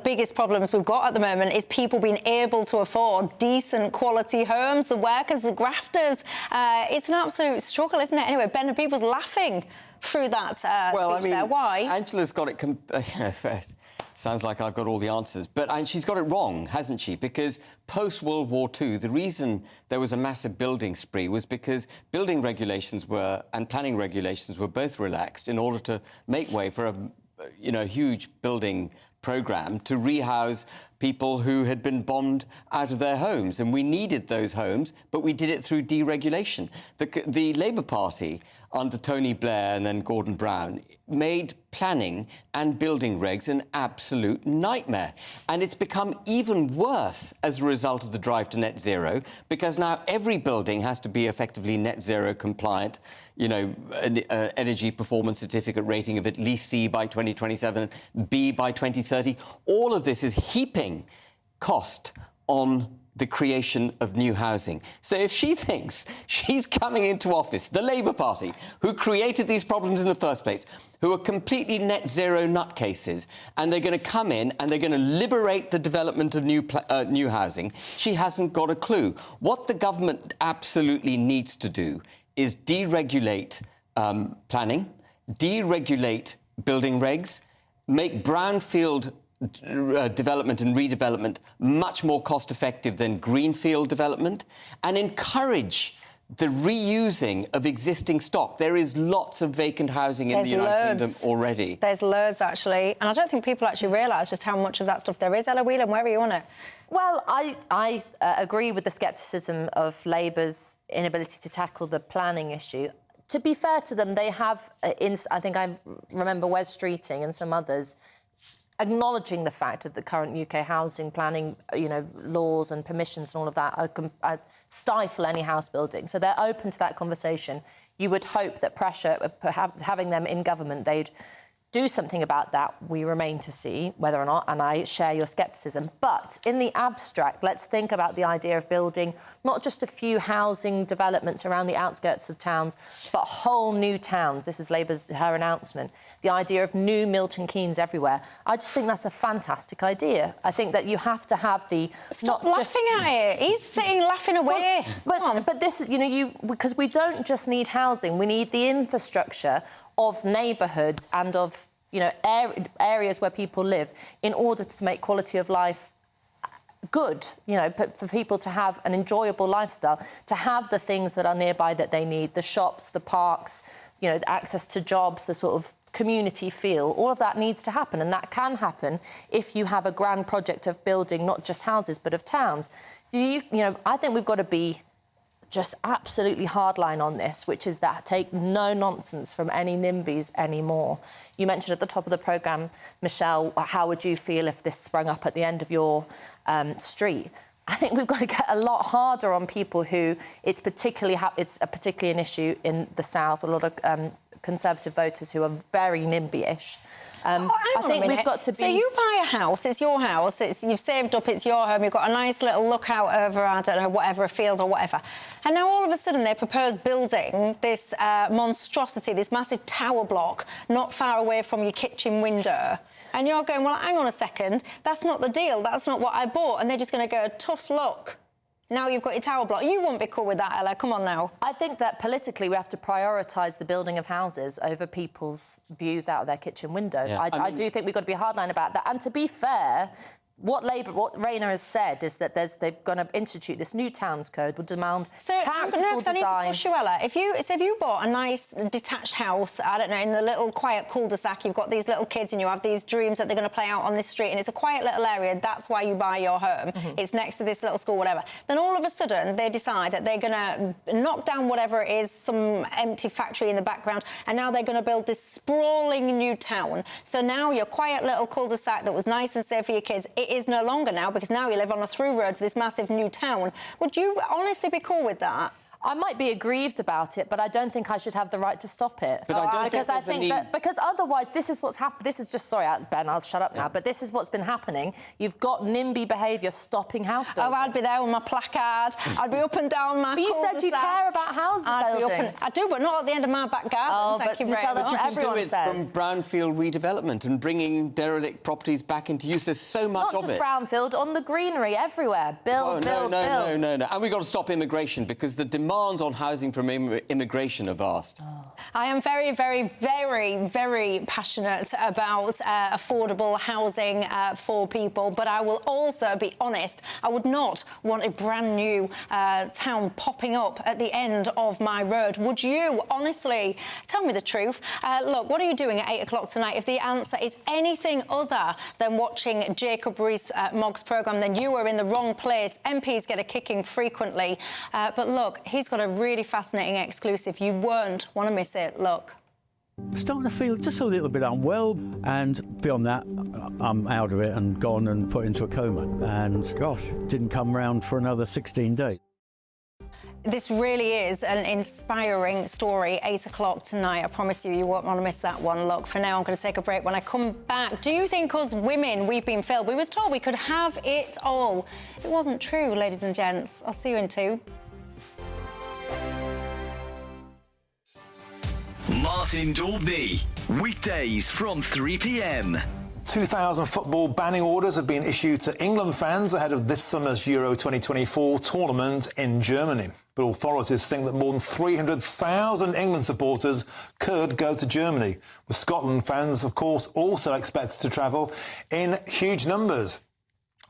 biggest problems we've got at the moment is people being able to afford decent quality homes, the workers, the grafters. It's an absolute struggle, isn't it? Anyway, Ben Habib was laughing through that speech there. Why? Angela's got it... Sounds like I've got all the answers. And she's got it wrong, hasn't she? Because post-World War II, the reason there was a massive building spree was because building regulations and planning regulations were both relaxed in order to make way for a huge building programme to rehouse people who had been bombed out of their homes. And we needed those homes, but we did it through deregulation. The Labour Party, under Tony Blair and then Gordon Brown, made planning and building regs an absolute nightmare. And it's become even worse as a result of the drive to net zero, because now every building has to be effectively net zero compliant, an energy performance certificate rating of at least C by 2027, B by 2030. All of this is heaping cost on the creation of new housing. So if she thinks she's coming into office, the Labour Party, who created these problems in the first place, who are completely net zero nutcases, and they're going to come in and they're going to liberate the development of new housing, she hasn't got a clue. What the government absolutely needs to do is deregulate planning, deregulate building regs, make brownfield development and redevelopment much more cost-effective than greenfield development, and encourage the reusing of existing stock. There is lots of vacant housing in the United Kingdom already. There's loads, actually. And I don't think people actually realise just how much of that stuff there is. Ella Whelan, where are you on it? Well, I agree with the scepticism of Labour's inability to tackle the planning issue. To be fair to them, they have, I think I remember Wes Streeting and some others acknowledging the fact that the current UK housing planning, laws and permissions and all of that are stifle any house building. So they're open to that conversation. You would hope that pressure, having them in government, they'd do something about that. We remain to see whether or not, and I share your scepticism. But in the abstract, let's think about the idea of building not just a few housing developments around the outskirts of towns, but whole new towns. This is her announcement. The idea of new Milton Keynes everywhere. I just think that's a fantastic idea. I think that you have to have the... Stop laughing at it. He's sitting laughing away. But this is, because we don't just need housing, we need the infrastructure of neighbourhoods and of, areas where people live in order to make quality of life good, for people to have an enjoyable lifestyle, to have the things that are nearby that they need, the shops, the parks, the access to jobs, the sort of community feel. All of that needs to happen, and that can happen if you have a grand project of building not just houses but of towns. I think we've got to be just absolutely hardline on this, which is that take no nonsense from any NIMBYs anymore. You mentioned at the top of the programme, Michelle, how would you feel if this sprung up at the end of your street? I think we've got to get a lot harder on people who it's particularly an issue in the South. A lot of Conservative voters who are very NIMBY-ish. I think we've got to be... So you buy a house, it's your house, you've saved up, it's your home, you've got a nice little lookout over, I don't know, whatever, a field or whatever. And now all of a sudden they propose building this monstrosity, this massive tower block not far away from your kitchen window. And you're going, well, hang on a second, that's not the deal, that's not what I bought. And they're just going to go, tough luck. Now you've got your tower block. You won't be cool with that, Ella. Come on now. I think that politically we have to prioritise the building of houses over people's views out of their kitchen window. Yeah. I do think we've got to be hardline about that. And to be fair, what Rayner has said is that they're going to institute this new towns code, will demand practical design. I need to push you, Ella. If you bought a nice detached house, I don't know, in the little quiet cul-de-sac, you've got these little kids and you have these dreams that they're going to play out on this street, and it's a quiet little area, that's why you buy your home. It's next to this little school, whatever. Then all of a sudden they decide that they're going to knock down whatever it is, some empty factory in the background, and now they're going to build this sprawling new town. So now your quiet little cul-de-sac that was nice and safe for your kids, it is no longer now, because now you live on a through road to this massive new town. Would you honestly be cool with that? I might be aggrieved about it, but I don't think I should have the right to stop it. But because otherwise, this is what's happened. This is just, sorry, Ben, I'll shut up now. But this is what's been happening. You've got NIMBY behaviour stopping house building. Oh, I'd be there with my placard. I'd be up and down my. But you said you care about house building. I do, but not at the end of my back garden. Oh, Thank you very much. You can do it from brownfield redevelopment and bringing derelict properties back into use. There's so much of it. Not just brownfield, on the greenery everywhere. Build. No. And we've got to stop immigration, because the demand demands on housing from immigration are vast. I am very, very, very, very passionate about affordable housing for people, but I will also be honest, I would not want a brand new town popping up at the end of my road. Would you? Honestly, tell me the truth. Look, what are you doing at 8 o'clock tonight? If the answer is anything other than watching Jacob Rees-Mogg's programme, then you are in the wrong place. MPs get a kicking frequently. But look, he's got a really fascinating exclusive. You won't want to miss it. Look. Starting to feel just a little bit unwell, and beyond that, I'm out of it and gone and put into a coma. And gosh, didn't come round for another 16 days. This really is an inspiring story. 8 o'clock tonight. I promise you, you won't want to miss that one. Look, for now, I'm going to take a break. When I come back, do you think us women, we've been failed? We were told we could have it all. It wasn't true, ladies and gents. I'll see you in 2. Martin Daubney, weekdays from 3 p.m. 2,000 football banning orders have been issued to England fans ahead of this summer's Euro 2024 tournament in Germany. But authorities think that more than 300,000 England supporters could go to Germany, with Scotland fans, of course, also expected to travel in huge numbers.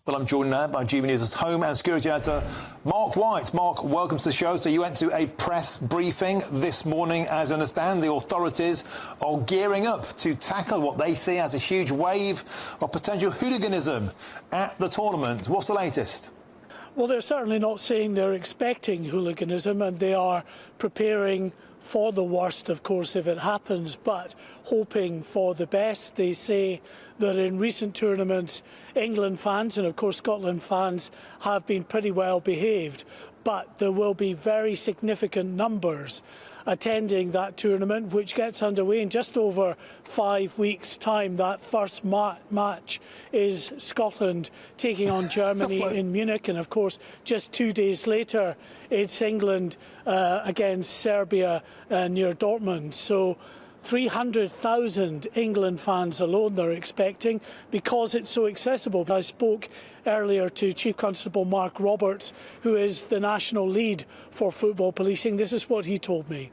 Well, I'm joined now by GBNews' home and security editor, Mark White. Mark, welcome to the show. So you went to a press briefing this morning. As I understand, the authorities are gearing up to tackle what they see as a huge wave of potential hooliganism at the tournament. What's the latest? Well, they're certainly not saying they're expecting hooliganism, and they are preparing for the worst, of course, if it happens, but hoping for the best. They say that in recent tournaments, England fans and, of course, Scotland fans have been pretty well behaved, but there will be very significant numbers attending that tournament, which gets underway in just over 5 weeks' time. That first match is Scotland taking on Germany in Munich, and of course just 2 days later it's England against Serbia near Dortmund. So 300,000 England fans alone they're expecting, because it's so accessible. I spoke earlier to Chief Constable Mark Roberts, who is the national lead for football policing. This is what he told me.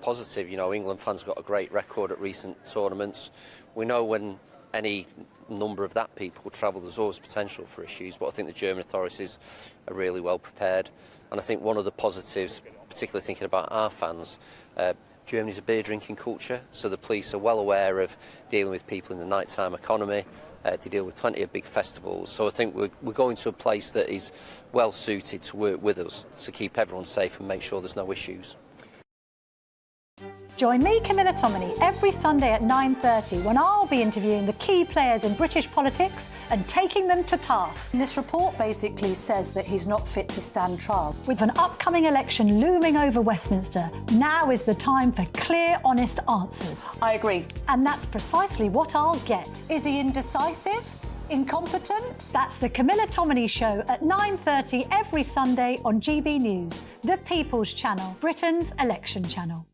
Positive, you know, England fans got a great record at recent tournaments. We know when any number of that people will travel, there's always potential for issues, but I think the German authorities are really well prepared. And I think one of the positives, particularly thinking about our fans, Germany's a beer drinking culture, so the police are well aware of dealing with people in the nighttime economy. They deal with plenty of big festivals, so I think we're going to a place that is well suited to work with us to keep everyone safe and make sure there's no issues. Join me, Camilla Tominey, every Sunday at 9:30 when I'll be interviewing the key players in British politics and taking them to task. This report basically says that he's not fit to stand trial. With an upcoming election looming over Westminster, now is the time for clear, honest answers. I agree. And that's precisely what I'll get. Is he indecisive? Incompetent? That's the Camilla Tominey Show at 9:30 every Sunday on GB News, the People's Channel, Britain's election channel.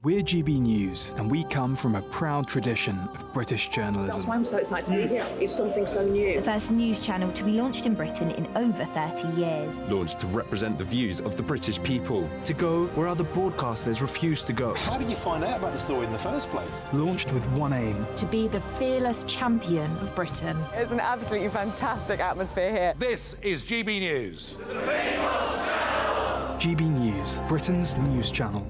We're GB News, and we come from a proud tradition of British journalism. That's why I'm so excited to be here. It's something so new. The first news channel to be launched in Britain in over 30 years. Launched to represent the views of the British people. To go where other broadcasters refuse to go. How did you find out about the story in the first place? Launched with one aim. To be the fearless champion of Britain. It's an absolutely fantastic atmosphere here. This is GB News. The People's Channel. GB News, Britain's news channel.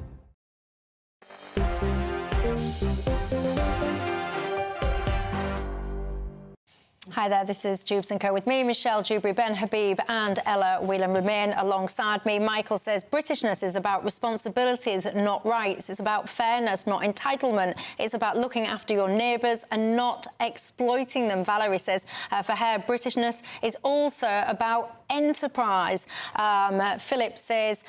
Hi there, this is Dewbs Co with me, Michelle Dewberry, Ben Habib and Ella Whelan remain alongside me. Michael says Britishness is about responsibilities, not rights. It's about fairness, not entitlement. It's about looking after your neighbours and not exploiting them. Valerie says for her, Britishness is also about enterprise. Philip says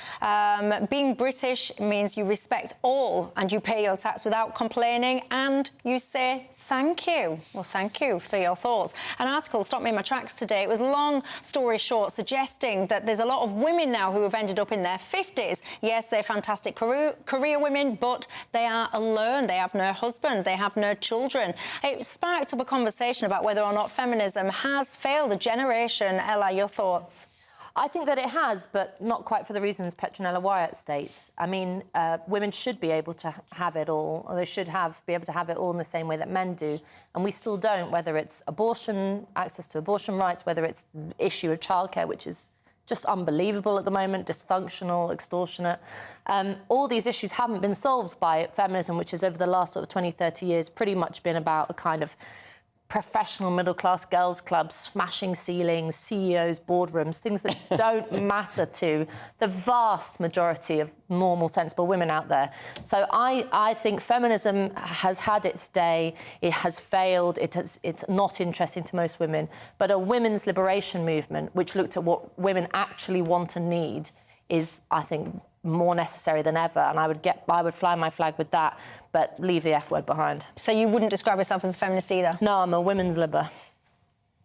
being British means you respect all and you pay your tax without complaining and you say thank you. Well, thank you for your thoughts. An article stopped me in my tracks today. It was long story short, suggesting that there's a lot of women now who have ended up in their 50s. Yes, they're fantastic career women, but they are alone. They have no husband. They have no children. It sparked up a conversation about whether or not feminism has failed a generation. Ella, your thoughts? I think that it has, but not quite for the reasons Petronella Wyatt states. I mean, women should be able to have it all, or they should be able to have it all in the same way that men do, and we still don't, whether it's abortion, access to abortion rights, whether it's the issue of childcare, which is just unbelievable at the moment, dysfunctional, extortionate. All these issues haven't been solved by feminism, which has over the last sort of 20, 30 years pretty much been about a kind of professional middle-class girls' clubs, smashing ceilings, CEOs, boardrooms, things that don't matter to the vast majority of normal, sensible women out there. So I think feminism has had its day. It has failed. It's not interesting to most women. But a women's liberation movement, which looked at what women actually want and need, is, I think, more necessary than ever, and I would fly my flag with that, but leave the F word behind. So you wouldn't describe yourself as a feminist either? No, I'm a women's libber.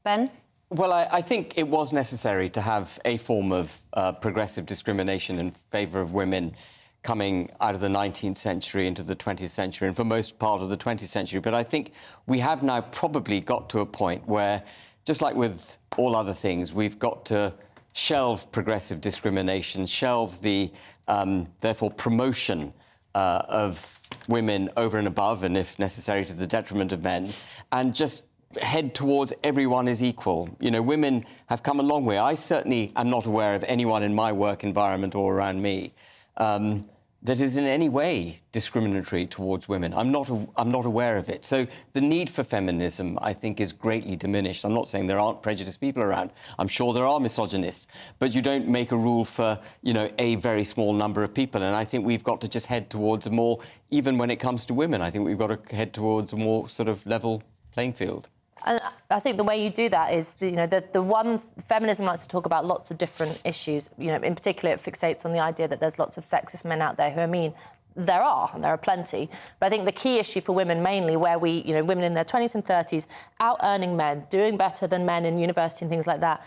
Ben? Well, I think it was necessary to have a form of progressive discrimination in favour of women coming out of the 19th century into the 20th century, and for most part of the 20th century. But I think we have now probably got to a point where, just like with all other things, we've got to shelve progressive discrimination, shelve the, therefore, promotion of women over and above, and if necessary, to the detriment of men, and just head towards everyone is equal. You know, women have come a long way. I certainly am not aware of anyone in my work environment or around me that is in any way discriminatory towards women. I'm not aware of it. So the need for feminism, I think, is greatly diminished. I'm not saying there aren't prejudiced people around. I'm sure there are misogynists. But you don't make a rule for, you know, a very small number of people. And I think we've got to just head towards a more, even when it comes to women, I think we've got to head towards a more sort of level playing field. And I think the way you do that is, the one feminism likes to talk about lots of different issues. You know, in particular, it fixates on the idea that there's lots of sexist men out there who, I mean, there are plenty. But I think the key issue for women mainly, where women in their 20s and 30s, out-earning men, doing better than men in university and things like that,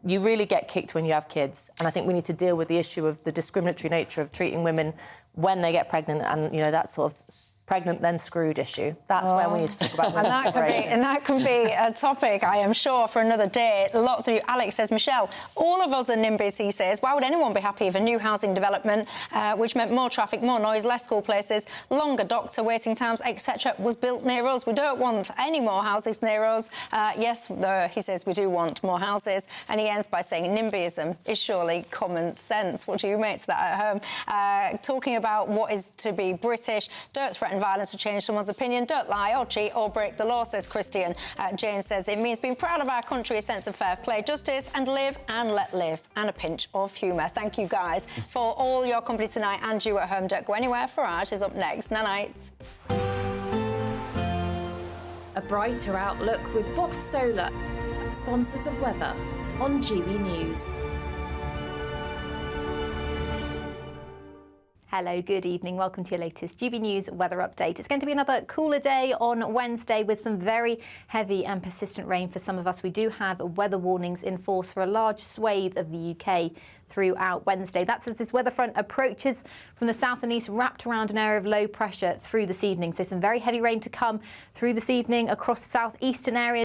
you really get kicked when you have kids. And I think we need to deal with the issue of the discriminatory nature of treating women when they get pregnant and, that sort of pregnant then screwed issue. That's where we need to talk about women's and that can be a topic, I am sure, for another day. Lots of you. Alex says, Michelle, all of us are NIMBYs, he says. Why would anyone be happy if a new housing development, which meant more traffic, more noise, less school places, longer doctor waiting times, etc., was built near us? We don't want any more houses near us. Yes, he says we do want more houses. And he ends by saying NIMBYism is surely common sense. What do you make to that at home? Talking about what is to be British, don't threaten violence to change someone's opinion, don't lie or cheat or break the law, says Christian. Jane says it means being proud of our country, a sense of fair play, justice, and live and let live, and a pinch of humour. Thank you guys for all your company tonight, and you at home. Don't go anywhere. Farage is up next. Night. A brighter outlook with Box Solar, sponsors of weather on GB News. Hello, good evening. Welcome to your latest GB News weather update. It's going to be another cooler day on Wednesday with some very heavy and persistent rain for some of us. We do have weather warnings in force for a large swathe of the UK throughout Wednesday. That's as this weather front approaches from the south and east, wrapped around an area of low pressure through this evening. So some very heavy rain to come through this evening across the southeastern areas.